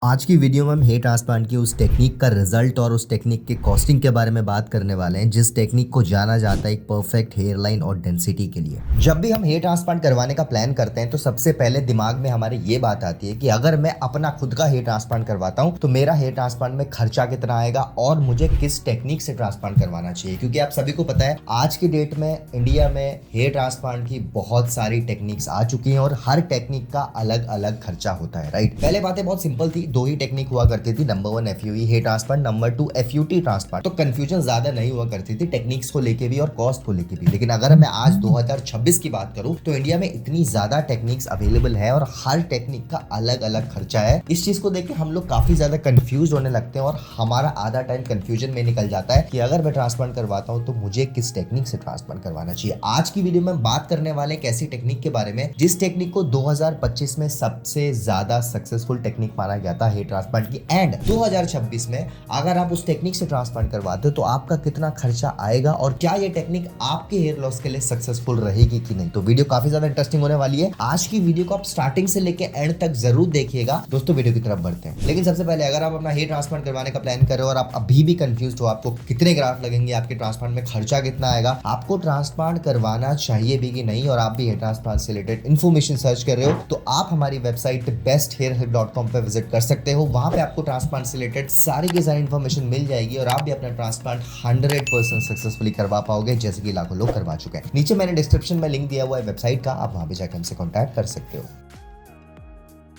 आज की वीडियो में हम हेयर ट्रांसप्लांट की उस टेक्निक का रिजल्ट और उस टेक्निक के कॉस्टिंग के बारे में बात करने वाले हैं जिस टेक्निक को जाना जाता है एक परफेक्ट हेयर लाइन और डेंसिटी के लिए। जब भी हम हेयर ट्रांसप्लांट करवाने का प्लान करते हैं तो सबसे पहले दिमाग में हमारे ये बात आती है कि अगर मैं अपना खुद का हेयर ट्रांसप्लांट करवाता हूं तो मेरा हेयर ट्रांसप्लांट में खर्चा कितना आएगा और मुझे किस टेक्निक से ट्रांसप्लांट करवाना चाहिए, क्योंकि आप सभी को पता है आज की डेट में इंडिया में हेयर ट्रांसप्लांट की बहुत सारी टेक्निक्स आ चुकी हैं और हर टेक्निक का अलग अलग खर्चा होता है। राइट, पहले बातें बहुत सिंपल थी, दो ही टेक्निक हुआ करती थी। Number 1 FUE hair transplant, number 2 FUT transplant. तो कंफ्यूजन ज्यादा नहीं हुआ करती थी टेक्निक्स को लेके भी और कॉस्ट को लेके भी। लेकिन अगर मैं आज 2026 की बात करूं तो इंडिया में इतनी ज्यादा टेक्निक्स अवेलेबल है और हर टेक्निक का अलग अलग खर्चा है। इस चीज को देख के हम लोग काफी ज्यादा कंफ्यूज होने लगते हैं और हमारा आधा टाइम कंफ्यूजन में निकल जाता है कि अगर मैं ट्रांसप्लांट करवाता हूं तो मुझे किस टेक्निक से ट्रांसप्लांट करवाना चाहिए। आज की वीडियो में बात करने वाले एक ऐसी टेक्निक के बारे में जिस टेक्निक को 2025 में सबसे ज्यादा सक्सेसफुल टेक्निक माना गया था हेयर ट्रांसप्लांट की, एंड 2026 में अगर आप उस टेक्निक से ट्रांसप्लांट करवाते हो तो आपका कितना खर्चा आएगा और क्या ये टेक्निक आपके हेयर लॉस के लिए सक्सेसफुल रहेगी कि नहीं। तो वीडियो काफी ज्यादा इंटरेस्टिंग होने वाली है। आज की वीडियो को आप स्टार्टिंग से लेके एंड तक जरूर देखिएगा। दोस्तों वीडियो की तरफ बढ़ते हैं, लेकिन सबसे पहले अगर आप अपना हेयर ट्रांसप्लांट करवाने का प्लान कर रहे हो और आप अभी भी कंफ्यूज हो आपको कितने ग्राफ्ट लगेंगे, आपके ट्रांसप्लांट में खर्चा कितना आएगा, आपको ट्रांसप्लांट करवाना चाहिए भी कि नहीं, और आप भी हेयर ट्रांसप्लांट से रिलेटेड इन्फॉर्मेशन सर्च कर रहे हो तो आप हमारी वेबसाइट besthairhelp.com पे विजिट कर सकते हो। वहां पे आपको ट्रांसप्लांट से रिलेटेड सारी की सारी इन्फॉर्मेशन मिल जाएगी और आप भी अपना ट्रांसप्लांट 100% सक्सेसफुली करवा पाओगे, जैसे कि लाखों लोग करवा चुके हैं। नीचे मैंने डिस्क्रिप्शन में लिंक दिया हुआ है वेबसाइट का, आप वहां पे जाकर हमसे कॉन्टैक्ट कर सकते हो।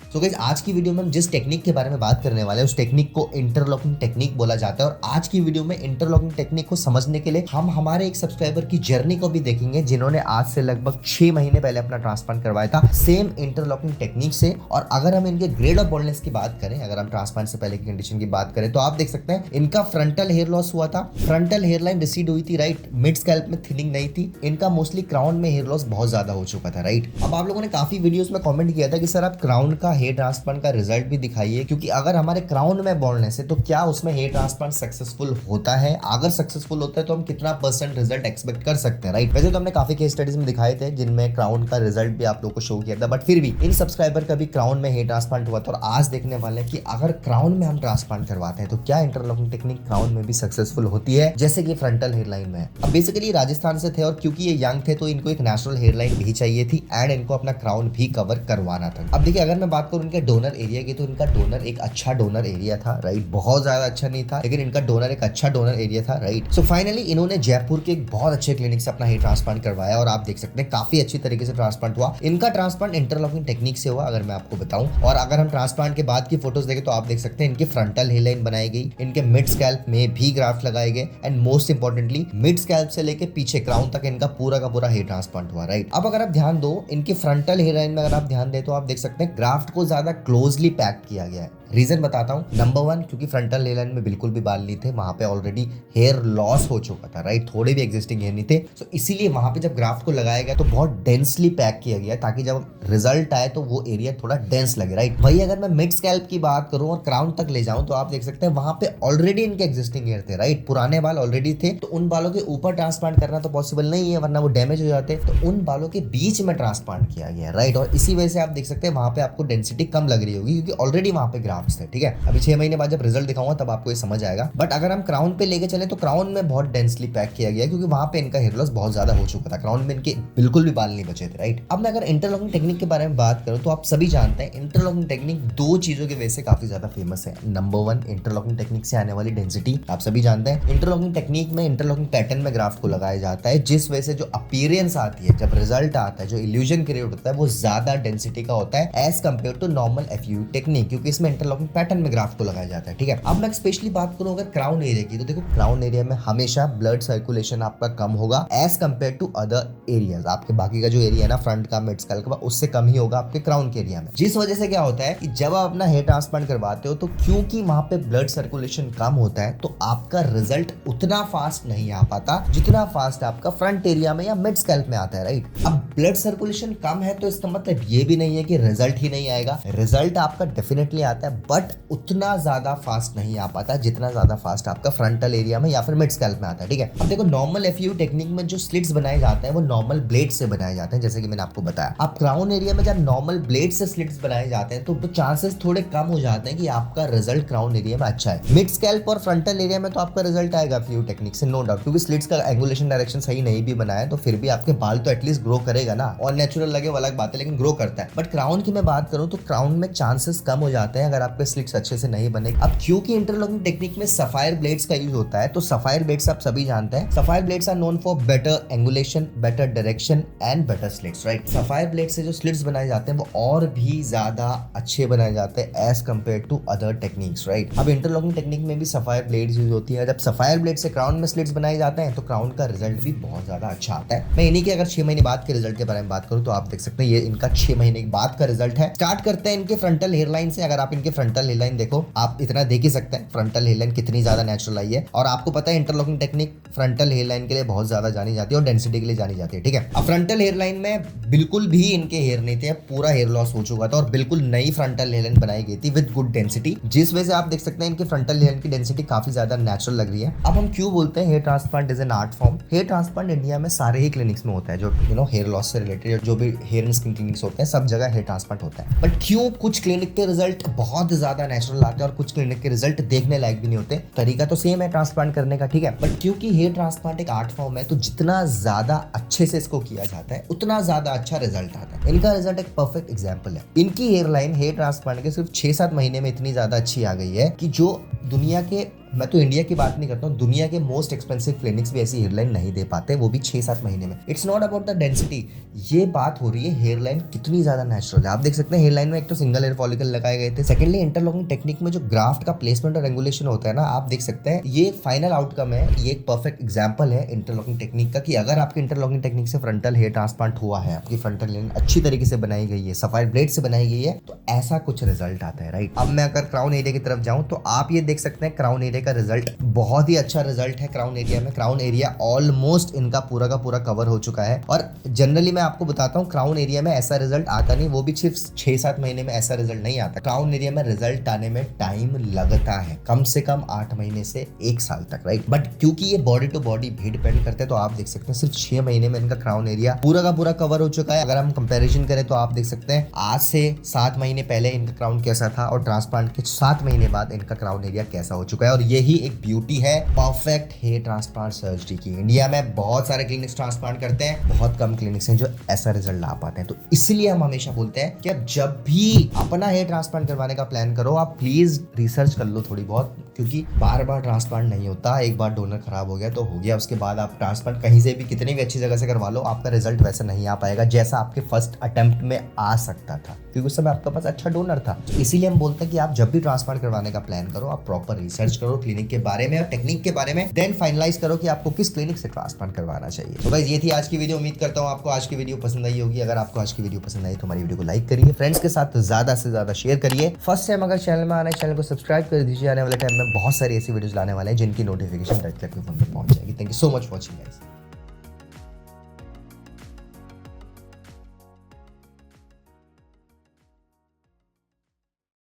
तो गाइस आज की वीडियो में हम जिस टेक्निक के बारे में बात करने वाले हैं उस टेक्निक को इंटरलॉकिंग टेक्निक बोला जाता है। और आज की वीडियो में इंटरलॉकिंग टेक्निक को समझने के लिए हम हमारे एक सब्सक्राइबर की जर्नी को भी देखेंगे जिन्होंने आज से लगभग 6 महीने पहले अपना ट्रांसप्लांट करवाया था सेम इंटरलॉकिंग टेक्निक से। और अगर हम इनके ग्रेड ऑफ बॉल्डनेस की बात करें, अगर हम ट्रांसप्लांट से पहले की कंडीशन की बात करें तो आप देख सकते हैं इनका फ्रंटल हेयर लॉस हुआ था, फ्रंटल हेयर लाइन रिसीड हुई थी, राइट, मिड स्कैल्प में थिनिंग नहीं थी, इनका मोस्टली क्राउन में हेयर लॉस बहुत ज्यादा हो चुका था। राइट, अब आप लोगों ने काफी वीडियोस में कमेंट किया था कि सर आप क्राउन का हेयर ट्रांसप्लांट का रिजल्ट भी दिखाइए, क्योंकि अगर हमारे क्राउन में बॉल्डनेस है तो क्या उसमें हेयर ट्रांसप्लांट सक्सेसफुल होता है, अगर सक्सेसफुल होता है तो हम कितना % रिजल्ट एक्सपेक्ट कर सकते हैं। राइट, वैसे तो हमने काफी केस स्टडीज में दिखाए थे जिनमें क्राउन का रिजल्ट भी आप लोगों को शो किया था, बट फिर भी इन सब्सक्राइबर का भी क्राउन में हेयर ट्रांसप्लांट हुआ था। और आज देखने वाले हैं कि अगर क्राउन में हम ट्रांसप्लांट करवाते हैं तो क्या इंटरलॉकिंग टेक्निक क्राउन में भी सक्सेसफुल होती है जैसे कि फ्रंटल हेयर लाइन में। अब बेसिकली राजस्थान से थे और क्योंकि ये यंग थे तो इनको एक नेचुरल हेयर लाइन भी चाहिए थी एंड इनको अपना क्राउन भी कवर करवाना था। अब देखिए अगर मैं बात करूं इनके डोनर एरिया की तो इनका डोनर एक अच्छा डोनर एरिया था। राइट, बहुत ज्यादा अच्छा नहीं था लेकिन इनका डोनर एक अच्छा डोनर एरिया था। राइट, सो फाइनली इन्होंने जयपुर के एक बहुत अच्छे क्लिनिक से अपना हेयर ट्रांसप्लांट करवाया और आप देख सकते हैं काफी अच्छी तरीके से ट्रांसप्लांट हुआ। इनका ट्रांसप्लांट इंटरलॉकिंग टेक्निक से हुआ अगर मैं आपको बताऊं। और अगर हम ट्रांसप्लांट के बाद की फोटोज देखें तो आप देख सकते हैं इनकी फ्रंटल हेयर लाइन बनाई गई, इनके मिड स्कैल्प में भी ग्राफ्ट लगाए गए and most importantly mid scalp से लेके पीछे क्राउन तक इनका पूरा का पूरा हेयर ट्रांसप्लांट हुआ। राइट, अब अगर आप ध्यान दो इनकी फ्रंटल हेयर लाइन में अगर आप ध्यान दे तो आप देख सकते हैं ग्राफ्ट को ज्यादा क्लोजली पैक किया गया है। रीजन बताता हूं, नंबर 1 क्योंकि फ्रंटल हेयर लाइन में बिल्कुल भी बाल नहीं थे, वहां पे ऑलरेडी हेयर लॉस हो चुका था। राइट, थोड़े भी एग्जिस्टिंग हेयर नहीं थे, सो इसीलिए वहां पे जब ग्राफ्ट को लगाया गया तो बहुत डेंसली पैक किया गया ताकि जब रिजल्ट आए तो वो एरिया थोड़ा डेंस लगे। राइट, वही अगर मैं मिड स्कैल्प की बात करूं और क्राउन तक ले जाऊं तो आप देख सकते हैं वहां पे ऑलरेडी इनके एग्जिस्टिंग हेयर थे। राइट, पुराने बाल ऑलरेडी थे तो उन बालों के ऊपर ट्रांसप्लांट करना तो पॉसिबल नहीं है वरना वो डैमेज हो जाते, तो उन बालों के बीच में ट्रांसप्लांट किया गया। राइट, और इसी वजह से आप देख सकते हैं वहां पे आपको डेंसिटी कम लग रही होगी क्योंकि ऑलरेडी वहां पे ग्राफ्ट थे। ठीक है, अभी 6 महीने बाद जब रिजल्ट दिखाऊंगा तब आपको ये समझ आएगा। बट अगर हम क्राउन पे लेके चले तो क्राउन में बहुत डेंसली पैक किया गया क्योंकि वहां पे इनका हेयर लॉस बहुत ज्यादा हो चुका था, क्राउन में इनके बिल्कुल भी बाल नहीं बचे थे। राइट, अब मैं अगर इंटरलॉकिंग टेक्निक के बारे में बात करूं तो आप सभी जानते हैं इंटरलॉकिंग टेक्निक दो चीजों की वजह से काफी ज्यादा फेमस है। नंबर 1 इंटरलॉकिंग टेक्निक से आने वाली डेंसिटी, आप सभी जानते हैं इंटरलॉकिंग टेक्निक में इंटरलॉकिंग पैटर्न में ग्राफ्ट को लगाया जाता है जिस वजह से जो अपीयरेंस आती है, जब रिजल्ट आता है, जो इल्यूजन क्रिएट होता है वो ज्यादा डेंसिटी का होता है as compare to normal FU technique, क्योंकि इसमें इंटरलॉकिंग पैटर्न में ग्राफ्ट को लगाया जाता है। ठीक है, अब मैं स्पेशली बात करूं अगर क्राउन एरिया की तो देखो क्राउन एरिया में हमेशा ब्लड सर्कुलेशन आपका कम होगा as compare to other areas. आपके बाकी का जो एरिया है ना फ्रंट का, मिड स्कैल्प का, उससे कम ही होगा आपके क्राउन के एरिया में, जिस वजह से क्या होता है कि जब आप अपना हेयर ट्रांसप्लांट करवाते हो तो क्योंकि वहां पे ब्लड सर्कुलेशन कम होता है तो आपका रिजल्ट उतना फास्ट नहीं आ पाता जितना फास्ट आपका फ्रंट एरिया में या मिड स्कैल्प में आता है। राइट, अब ब्लड सर्कुलेशन कम है तो इसका मतलब ये भी नहीं है कि रिजल्ट ही नहीं आएगा। आएगा, रिजल्ट आपका डेफिनेटली आता है, बट उतना ज्यादा फास्ट नहीं आ पाता जितना ज्यादा फास्ट आपका फ्रंटल एरिया में या फिर मिड स्कैल्प में आता है। ठीक है, अब देखो नॉर्मल एफयू टेक्निक में जो स्लिट्स बनाए जाते हैं वो नॉर्मल ब्लेड से बनाए जाते हैं, जैसे कि मैंने आपको बताया। आप क्राउन एरिया में जब नॉर्मल ब्लेड से स्लिट्स बनाए जाते हैं तो चांसेस थोड़े कम हो जाते हैं कि आपका रिजल्ट क्राउन एरिया में अच्छा है। मिड स्कैल्प और फ्रंटल एरिया में तो आपका रिजल्ट आएगा एफयू टेक्निक से, नो डाउट, क्योंकि स्लिट्स का एंगुलेशन डायरेक्शन सही नहीं भी बनाया तो फिर भी आपके बाल तो एटलीस्ट ग्रो करेगा ना, और नेचुरल लगे वो अलग बात है, लेकिन ग्रो करता है। बट क्राउन की मैं बात करूं तो क्राउन में चांसेस कम हो जाते हैं अगर आपके स्लिट्स अच्छे से नहीं बने। अब क्योंकि इंटरलॉकिंग टेक्निक में सफायर ब्लेड्स का यूज होता है, तो सफायर ब्लेड्स आप सभी जानते हैं, sapphire blades are known for better angulation, better direction and better slits, right. Sapphire blade से जो स्लिट्स बनाए जाते हैं वो और भी ज्यादा अच्छे बनाए जाते हैं as compare to other techniques, right. अब इंटरलॉकिंग टेक्निक में भी सफायर ब्लेड्स यूज होती है। जब सफायर ब्लेड से क्राउन में स्लिट्स बनाए जाते हैं तो क्राउन का रिजल्ट भी बहुत ज्यादा अच्छा आता है। मैं इन्हीं के अगर 6 महीने बाद के रिजल्ट के बारे में बात करूं तो आप देख सकते हैं ये इनका 6 महीने बाद का रिजल्ट है। स्टार्ट करते हैं इनके फ्रंटल हेयरलाइन से। अगर आप इनके फ्रंटल हेयरलाइन देखो, आप इतना देख ही सकते हैं फ्रंटल हेयरलाइन कितनी ज्यादा नेचुरल आई है। और आपको पता है इंटरलॉकिंग टेक्निक फ्रंटल हेयरलाइन के लिए बहुत ज्यादा जानी जाती है और डेंसिटी के लिए जानी जाती है। ठीक है, अब फ्रंटल हेयरलाइन में बिल्कुल भी इनके हेयर नहीं थे, पूरा हेयर लॉस हो चुका था और बिल्कुल नई फ्रंटल हेयरलाइन बनाई गई थी विद गुड डेंसिटी, जिस वजह से आप देख सकते हैं इनके फ्रंटल हेयरलाइन की डेंसिटी काफी ज्यादा नेचुरल लग रही है। अब हम क्यों बोलते हैं hair transplant is an art form. Hair transplant India में सारे ही क्लिनिक्स में होता है, जो हेयर लॉस से रिलेटेड जो भी हेयर एंड स्किन क्लिनिक्स होते हैं सब जगह हेयर ट्रांसप्लांट होता है। बट क्यों कुछ क्लिनिक के रिजल्ट बहुत ज्यादा नेचुरल आते हैं और कुछ क्लिनिक के रिजल्ट देखने लायक भी नहीं होते। तरीका तो सेम है ट्रांसप्लांट करने का, ठीक है, बट क्योंकि हेयर ट्रांसप्लांट एक आर्ट फॉर्म है तो जितना ज्यादा अच्छे से इसको किया जाता है उतना ज्यादा अच्छा रिजल्ट आता है। इनका रिजल्ट एक परफेक्ट एग्जांपल है। इनकी हेयरलाइन हेयर ट्रांसप्लांट के सिर्फ 6-7 महीने में इतनी ज्यादा अच्छी आ गई है कि जो दुनिया के, मैं तो इंडिया की बात नहीं करता हूँ, दुनिया के मोस्ट एक्सपेंसिव क्लिनिक्स भी ऐसी हेयरलाइन नहीं दे पाते, वो भी 6-7 महीने में। It's not about the density, ये बात हो रही है हेयरलाइन कितनी ज्यादा नेचुरल है। आप देख सकते हैं हेयरलाइन में एक तो सिंगल हेयर फॉलिकल लगाए गए थे, सेकेंडली इंटरलॉकिंग टेक्निक में जो ग्राफ्ट का प्लेसमेंट और रेगुलेशन होता है ना, आप देख सकते हैं ये फाइनल आउटकम है। ये एक परफेक्ट एग्जाम्पल है इंटरलॉकिंग टेक्निक का कि अगर आपकी इंटरलॉकिंग टेक्निक से फ्रंटल हेयर ट्रांसप्लांट हुआ है, आपकी फ्रंटल हेयर अच्छी तरीके से बनाई गई है, सफायर ब्लेड से बनाई गई है, तो ऐसा कुछ रिजल्ट आता है, राइट। अब मैं अगर क्राउन एरिया की तरफ जाऊं तो आप ये देख सकते हैं क्राउन एरिया का रिजल्ट बहुत ही अच्छा रिजल्ट है। क्राउन एरिया में क्राउन एरिया ऑलमोस्ट इनका पूरा का पूरा कवर हो चुका है। और जनरली मैं आपको बताता हूँ क्राउन एरिया में ऐसा रिजल्ट आता नहीं, वो भी सिर्फ 6-7 महीने में ऐसा रिजल्ट नहीं आता। क्राउन एरिया में रिजल्ट आने में टाइम लगता है, कम से कम 8 महीने से 1 साल तक, राइट। बट क्योंकि ये बॉडी टू बॉडी भी डिपेंड करते हैं तो आप देख सकते हैं सिर्फ 6 महीने में इनका क्राउन एरिया पूरा का पूरा कवर हो चुका है। अगर हम कंपेरिजन करें तो आप देख सकते हैं आज से 7 महीने पहले इनका क्राउन कैसा था और ट्रांसप्लांट के 7 महीने बाद इनका क्राउन एरिया कैसा हो चुका है। और यही एक ब्यूटी है परफेक्ट हेयर ट्रांसप्लांट सर्जरी की। इंडिया में बहुत सारे क्लिनिक्स ट्रांसप्लांट करते हैं, बहुत कम क्लिनिक्स हैं जो ऐसा रिजल्ट ला पाते हैं। तो इसलिए हम हमेशा बोलते हैं कि अब जब भी अपना हेयर ट्रांसप्लांट करवाने का प्लान करो, आप प्लीज रिसर्च कर लो थोड़ी बहुत, क्योंकि बार बार ट्रांसप्लांट नहीं होता। एक बार डोनर खराब हो गया तो हो गया, उसके बाद आप ट्रांसप्लांट कहीं से भी कितनी भी अच्छी जगह से करवा लो, आपका रिजल्ट वैसा नहीं आ पाएगा जैसा आपके फर्स्ट अटेम्प्ट में आ सकता था, क्योंकि उस समय आपके पास अच्छा डोनर था। तो इसीलिए हम बोलते हैं कि आप जब भी ट्रांसप्लांट करवाने का प्लान करो, आप प्रॉपर रिसर्च करो क्लिनिक के बारे में और टेक्निक के बारे में, देन फाइनलाइज करो कि आपको किस क्लिनिक से ट्रांसप्लांट करवाना चाहिए। तो गाइस ये थी आज की वीडियो। उम्मीद करता हूँ आपको आज की वीडियो पसंद आई होगी। अगर आपको आज की वीडियो पसंद आई तो हमारी वीडियो को लाइक करिए, फ्रेंड्स के साथ ज्यादा से ज्यादा शेयर करिए। फर्स्ट टाइम अगर चैनल में आना है चैनल को सब्सक्राइब कर दीजिए। आने वाले टाइम में बहुत सारी ऐसी वीडियोस लाने वाले हैं जिनकी नोटिफिकेशन डायरेक्टली आपके फोन पर पहुंच जाएगी। Thank you so much for watching guys.